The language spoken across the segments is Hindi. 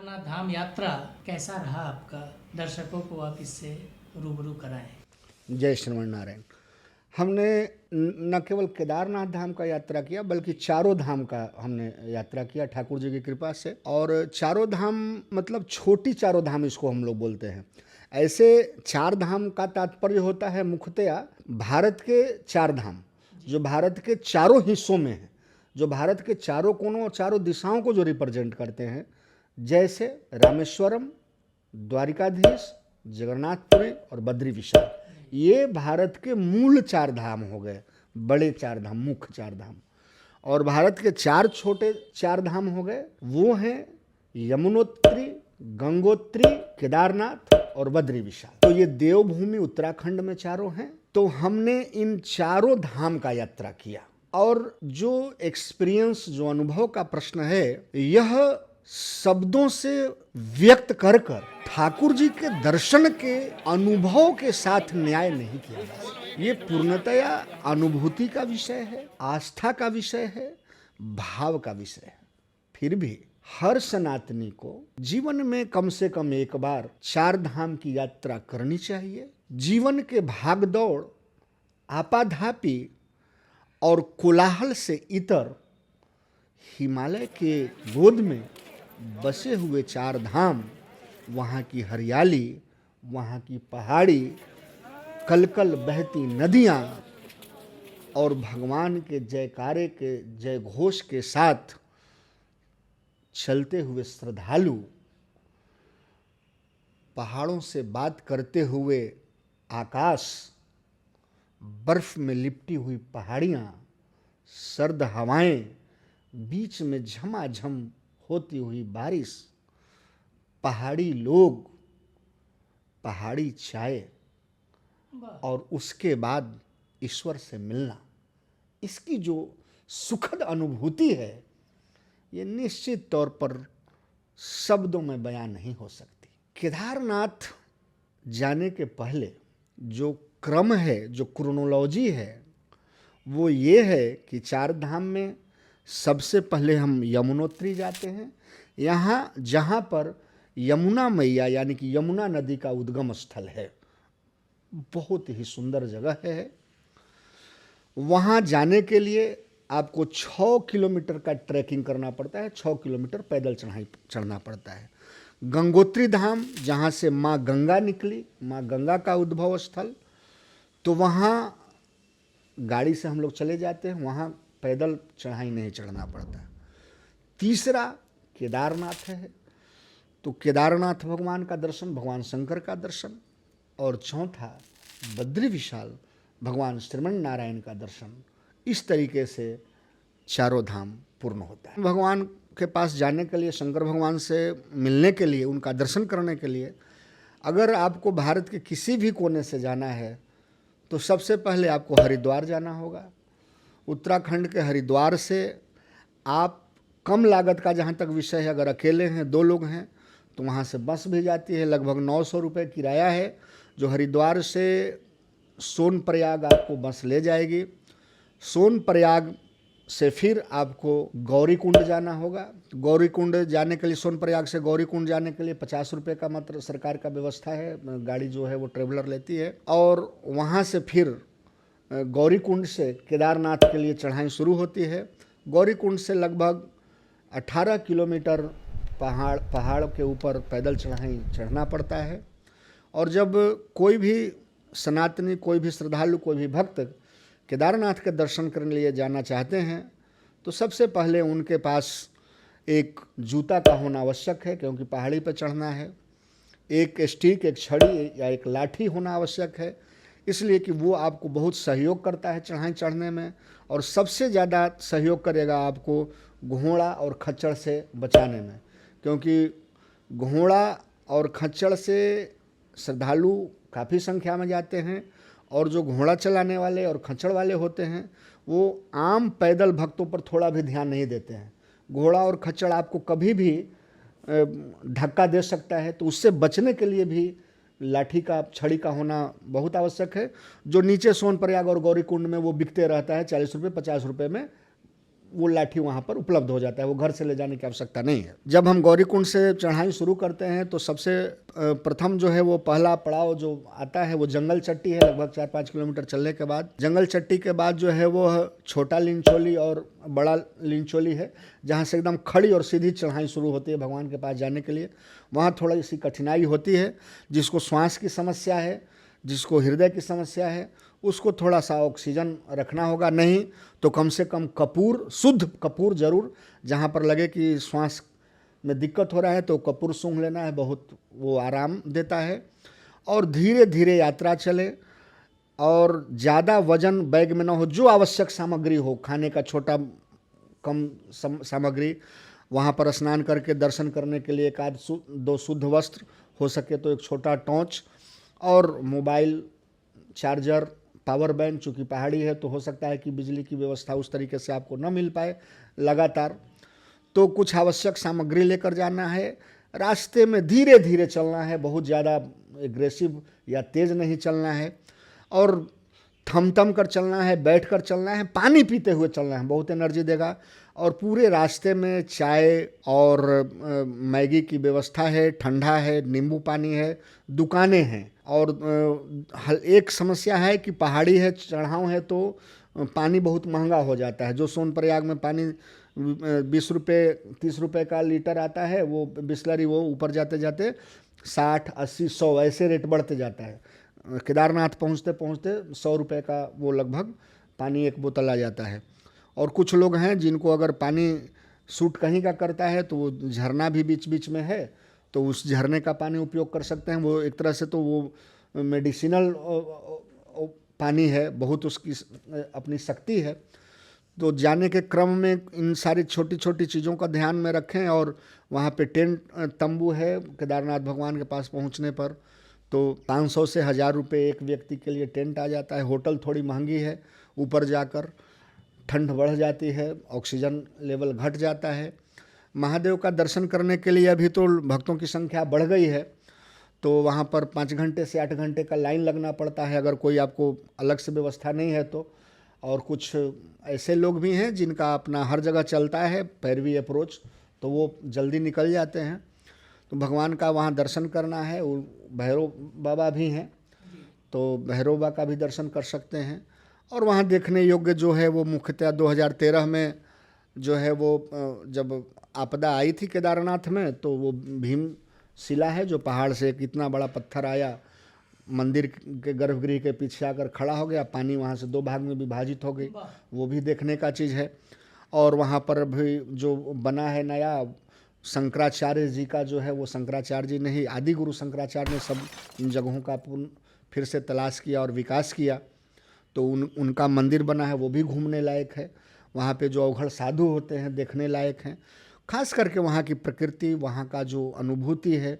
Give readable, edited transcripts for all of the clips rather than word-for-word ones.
केदारनाथ धाम यात्रा कैसा रहा आपका? दर्शकों को आप इससे रूबरू कराएं। जय श्रीमन नारायण। हमने न केवल केदारनाथ धाम का यात्रा किया बल्कि चारों धाम का हमने यात्रा किया ठाकुर जी की कृपा से। और चारों धाम मतलब छोटी चारों धाम इसको हम लोग बोलते हैं। ऐसे चार धाम का तात्पर्य होता है मुख्यतया भारत के चार धाम जो भारत के चारों हिस्सों में हैं, जो भारत के चारों कोनों और चारों दिशाओं को जो रिप्रेजेंट करते हैं, जैसे रामेश्वरम, द्वारिकाधीश, जगन्नाथपुरी और बद्री विशाल। ये भारत के मूल चार धाम हो गए, बड़े चार धाम, मुख्य चार धाम। और भारत के चार छोटे चार धाम हो गए, वो हैं यमुनोत्री, गंगोत्री, केदारनाथ और बद्री विशाल। तो ये देवभूमि उत्तराखंड में चारों हैं। तो हमने इन चारों धाम का यात्रा किया और जो एक्सपीरियंस, जो अनुभव का प्रश्न है, यह शब्दों से व्यक्त कर कर ठाकुर जी के दर्शन के अनुभव के साथ न्याय नहीं किया जा सकता। ये पूर्णतया अनुभूति का विषय है, आस्था का विषय है, भाव का विषय है। फिर भी हर सनातनी को जीवन में कम से कम एक बार चार धाम की यात्रा करनी चाहिए। जीवन के भागदौड़, आपाधापी और कोलाहल से इतर हिमालय के गोद में बसे हुए चार धाम, वहाँ की हरियाली, वहाँ की पहाड़ी, कलकल बहती नदियाँ और भगवान के जयकारे के जय घोष के साथ चलते हुए श्रद्धालु, पहाड़ों से बात करते हुए आकाश, बर्फ में लिपटी हुई पहाड़ियाँ, सर्द हवाएं, बीच में झमाझम होती हुई बारिश, पहाड़ी लोग, पहाड़ी चाय और उसके बाद ईश्वर से मिलना, इसकी जो सुखद अनुभूति है, ये निश्चित तौर पर शब्दों में बयान नहीं हो सकती। केदारनाथ जाने के पहले जो क्रम है, जो क्रोनोलॉजी है, वो ये है कि चार धाम में सबसे पहले हम यमुनोत्री जाते हैं। यहाँ जहाँ पर यमुना मैया यानी कि यमुना नदी का उद्गम स्थल है, बहुत ही सुंदर जगह है। वहाँ जाने के लिए आपको 6 किलोमीटर का ट्रैकिंग करना पड़ता है, 6 किलोमीटर पैदल चढ़ना पड़ता है। गंगोत्री धाम, जहाँ से माँ गंगा निकली, माँ गंगा का उद्भव स्थल, तो वहाँ गाड़ी से हम लोग चले जाते हैं, वहाँ पैदल चढ़ाई नहीं चढ़ना पड़ता। तीसरा केदारनाथ है, तो केदारनाथ भगवान का दर्शन, भगवान शंकर का दर्शन। और चौथा बद्री विशाल, भगवान श्रीमन नारायण का दर्शन। इस तरीके से चारों धाम पूर्ण होता है। भगवान के पास जाने के लिए, शंकर भगवान से मिलने के लिए, उनका दर्शन करने के लिए अगर आपको भारत के किसी भी कोने से जाना है तो सबसे पहले आपको हरिद्वार जाना होगा। उत्तराखंड के हरिद्वार से आप कम लागत का, जहाँ तक विषय है, अगर अकेले हैं, 2 लोग हैं, तो वहाँ से बस भी जाती है, लगभग 900 रुपये किराया है, जो हरिद्वार से सोनप्रयाग आपको बस ले जाएगी। सोनप्रयाग से फिर आपको गौरीकुंड जाना होगा। गौरीकुंड जाने के लिए, सोनप्रयाग से गौरीकुंड जाने के लिए 50 रुपये का मात्र सरकार का व्यवस्था है, गाड़ी जो है वो ट्रेवलर लेती है। और वहाँ से फिर गौरीकुंड से केदारनाथ के लिए चढ़ाई शुरू होती है। गौरीकुंड से लगभग 18 किलोमीटर पहाड़ के ऊपर पैदल चढ़ाई चढ़ना पड़ता है। और जब कोई भी सनातनी, कोई भी श्रद्धालु, कोई भी भक्त केदारनाथ के दर्शन करने के लिए जाना चाहते हैं तो सबसे पहले उनके पास एक जूता का होना आवश्यक है, क्योंकि पहाड़ी पर चढ़ना है। एक स्टिक, एक छड़ी या एक लाठी होना आवश्यक है, इसलिए कि वो आपको बहुत सहयोग करता है चढ़ाई चढ़ने में। और सबसे ज़्यादा सहयोग करेगा आपको घोड़ा और खच्चर से बचाने में, क्योंकि घोड़ा और खच्चर से श्रद्धालु काफ़ी संख्या में जाते हैं। और जो घोड़ा चलाने वाले और खच्चर वाले होते हैं वो आम पैदल भक्तों पर थोड़ा भी ध्यान नहीं देते हैं। घोड़ा और खच्चर आपको कभी भी धक्का दे सकता है, तो उससे बचने के लिए भी लाठी का, छड़ी का होना बहुत आवश्यक है, जो नीचे सोनप्रयाग और गौरीकुंड में वो बिकते रहता है 40 रुपये 50 रुपये में वो लाठी वहाँ पर उपलब्ध हो जाता है, वो घर से ले जाने की आवश्यकता नहीं है। जब हम गौरीकुंड से चढ़ाई शुरू करते हैं तो सबसे प्रथम जो है वो पहला पड़ाव जो आता है वो जंगल चट्टी है। लगभग 4-5 किलोमीटर चलने के बाद जंगल चट्टी के बाद जो है वो छोटा लिंचोली और बड़ा लिंचोली है, जहाँ से एकदम खड़ी और सीधी चढ़ाई शुरू होती है भगवान के पास जाने के लिए। वहाँ थोड़ी सी कठिनाई होती है, जिसको श्वास की समस्या है, जिसको हृदय की समस्या है, उसको थोड़ा सा ऑक्सीजन रखना होगा, नहीं तो कम से कम कपूर, शुद्ध कपूर जरूर, जहाँ पर लगे कि श्वास में दिक्कत हो रहा है तो कपूर सूंघ लेना है, बहुत वो आराम देता है। और धीरे धीरे यात्रा चले और ज़्यादा वजन बैग में ना हो, जो आवश्यक सामग्री हो, खाने का छोटा कम सामग्री, वहाँ पर स्नान करके दर्शन करने के लिए 1-2 शुद्ध वस्त्र, हो सके तो एक छोटा टॉर्च और मोबाइल चार्जर, पावर बैंक, चूँकि पहाड़ी है तो हो सकता है कि बिजली की व्यवस्था उस तरीके से आपको न मिल पाए लगातार, तो कुछ आवश्यक सामग्री लेकर जाना है। रास्ते में धीरे धीरे चलना है, बहुत ज़्यादा एग्रेसिव या तेज़ नहीं चलना है, और थम कर चलना है, बैठ कर चलना है, पानी पीते हुए चलना है, बहुत एनर्जी देगा। और पूरे रास्ते में चाय और मैगी की व्यवस्था है, ठंडा है, नींबू पानी है, दुकानें हैं। और एक समस्या है कि पहाड़ी है, चढ़ाव है, तो पानी बहुत महंगा हो जाता है। जो सोनप्रयाग में पानी 20 रुपये 30 रुपये का लीटर आता है, वो बिस्लरी, वो ऊपर जाते जाते 60, 80, 100 ऐसे रेट बढ़ते जाता है। केदारनाथ पहुँचते पहुँचते 100 रुपये का वो लगभग पानी एक बोतल आ जाता है। और कुछ लोग हैं जिनको अगर पानी सूट कहीं का करता है तो वो झरना भी बीच बीच में है, तो उस झरने का पानी उपयोग कर सकते हैं। वो एक तरह से तो वो मेडिसिनल पानी है, बहुत उसकी अपनी शक्ति है। तो जाने के क्रम में इन सारी छोटी छोटी चीज़ों का ध्यान में रखें। और वहाँ पे टेंट तंबू है केदारनाथ भगवान के पास पहुँचने पर, तो 500 से 1000 रुपये एक व्यक्ति के लिए टेंट आ जाता है। होटल थोड़ी महंगी है, ऊपर जाकर ठंड बढ़ जाती है, ऑक्सीजन लेवल घट जाता है। महादेव का दर्शन करने के लिए अभी तो भक्तों की संख्या बढ़ गई है, तो वहाँ पर 5 घंटे से 8 घंटे का लाइन लगना पड़ता है, अगर कोई आपको अलग से व्यवस्था नहीं है तो। और कुछ ऐसे लोग भी हैं जिनका अपना हर जगह चलता है पैरवी अप्रोच, तो वो जल्दी निकल जाते हैं। तो भगवान का वहाँ दर्शन करना है। भैरव बाबा भी हैं, तो भैरव बाबा का भी दर्शन कर सकते हैं। और वहाँ देखने योग्य जो है वो मुख्यतः 2013 में जो है वो जब आपदा आई थी केदारनाथ में, तो वो भीम शिला है जो पहाड़ से एक इतना बड़ा पत्थर आया, मंदिर के गर्भगृह के पीछे आकर खड़ा हो गया, पानी वहाँ से 2 भाग में विभाजित हो गई, वो भी देखने का चीज़ है। और वहाँ पर भी जो बना है नया शंकराचार्य जी का जो है, वो शंकराचार्य जी ने ही, आदि गुरु शंकराचार्य ने सब इन जगहों का फिर से तलाश किया और विकास किया, तो उनका मंदिर बना है, वो भी घूमने लायक है। वहाँ पे जो अवघड़ साधु होते हैं देखने लायक हैं। खास करके वहाँ की प्रकृति, वहाँ का जो अनुभूति है,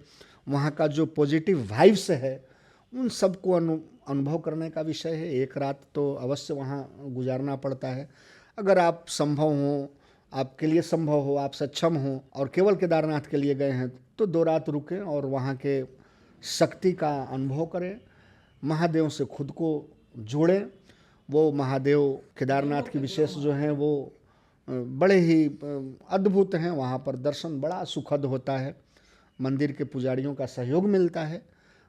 वहाँ का जो पॉजिटिव वाइब्स है, उन सबको अनुभव करने का विषय है। एक रात तो अवश्य वहाँ गुजारना पड़ता है। अगर आप संभव हो, आपके लिए संभव हो, आप सक्षम हो और केवल केदारनाथ के लिए गए हैं, तो 2 रात रुकें और वहाँ के शक्ति का अनुभव करें, महादेव से खुद को जोड़ें। वो महादेव केदारनाथ की विशेष जो हैं वो बड़े ही अद्भुत हैं। वहाँ पर दर्शन बड़ा सुखद होता है, मंदिर के पुजारियों का सहयोग मिलता है,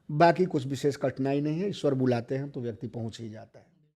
बाकी कुछ विशेष कठिनाई नहीं है। ईश्वर बुलाते हैं तो व्यक्ति पहुँच ही जाता है।